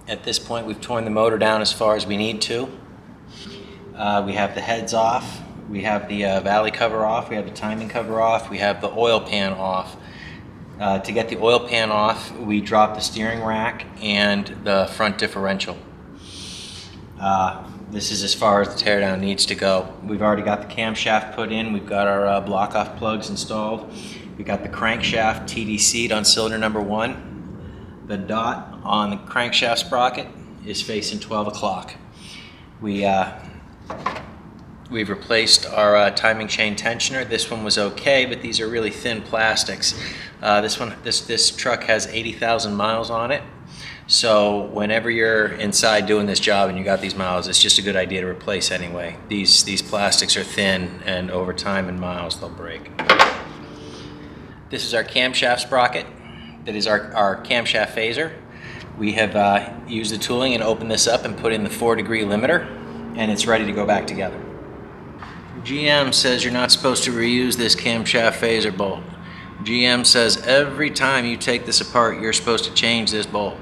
At this point, we've torn the motor down as far as we need to. We have the heads off, we have the valley cover off, we have the timing cover off, we have the oil pan off. To get the oil pan off, we drop the steering rack and the front differential. This is as far as the teardown needs to go. We've already got the camshaft put in, we've got our block-off plugs installed, we got the crankshaft TDC'd on cylinder number 1. The dot on the crankshaft sprocket is facing 12 o'clock. We've replaced our timing chain tensioner. This one was okay, but these are really thin plastics. This truck has 80,000 miles on it. So whenever you're inside doing this job and you got these miles, it's just a good idea to replace anyway. These plastics are thin, and over time and miles they'll break. This is our camshaft sprocket. That is our camshaft phaser. We have used the tooling and opened this up and put in the 4-degree limiter, and it's ready to go back together. GM says you're not supposed to reuse this camshaft phaser bolt. GM says every time you take this apart, you're supposed to change this bolt.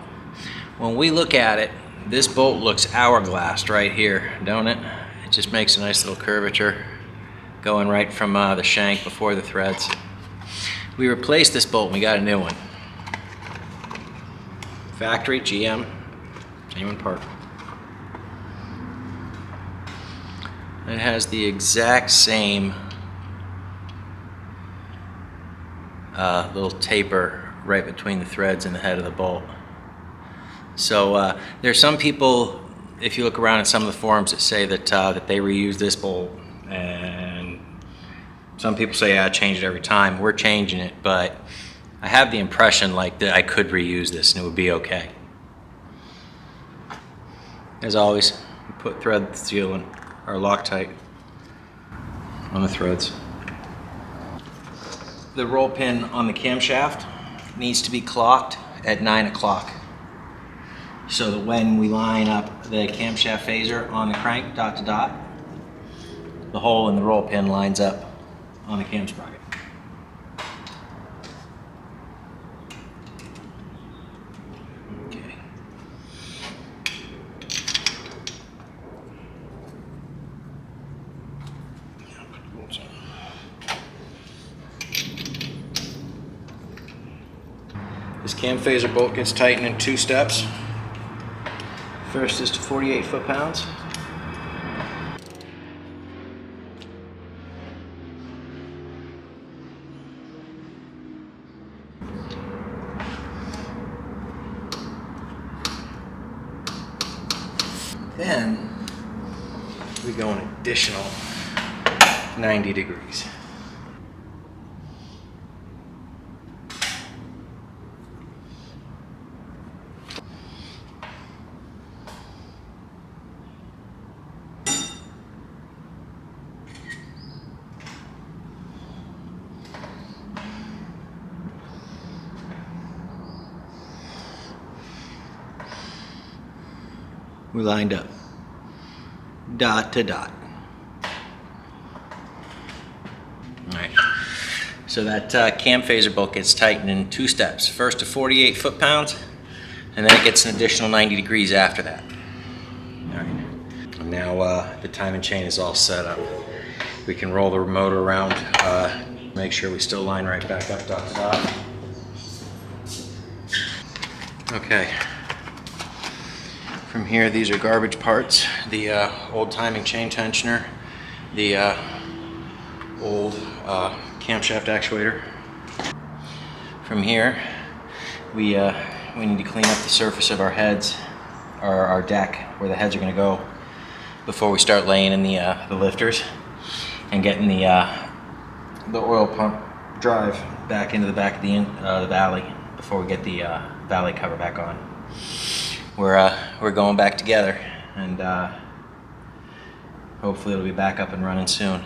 When we look at it, this bolt looks hourglassed right here, don't it? It just makes a nice little curvature going right from the shank before the threads. We replaced this bolt and we got a new one. Factory, GM, genuine part. It has the exact same little taper right between the threads and the head of the bolt. So there's some people, if you look around in some of the forums, that say that they reuse this bolt, and some people say, yeah, I change it every time. We're changing it, but I have the impression like that I could reuse this and it would be okay. As always, we put thread sealant or Loctite on the threads. The roll pin on the camshaft needs to be clocked at 9 o'clock, so that when we line up the camshaft phaser on the crank dot to dot, the hole in the roll pin lines up on the cam sprocket. Okay. This cam phaser bolt gets tightened in 2 steps. First is to 48 foot-pounds. Then we go an additional 90 degrees. We lined up, dot to dot. All right, so that cam phaser bolt gets tightened in 2 steps. First to 48 foot-pounds, and then it gets an additional 90 degrees after that. All right, and now the timing chain is all set up. We can roll the motor around, make sure we still line right back up, dot to dot. Okay. From here, these are garbage parts. The old timing chain tensioner, the old camshaft actuator. From here, we need to clean up the surface of our heads, or our deck, where the heads are going to go, before we start laying in the lifters and getting the oil pump drive back into the back of the valley before we get the valley cover back on. We're going back together, and hopefully it'll be back up and running soon.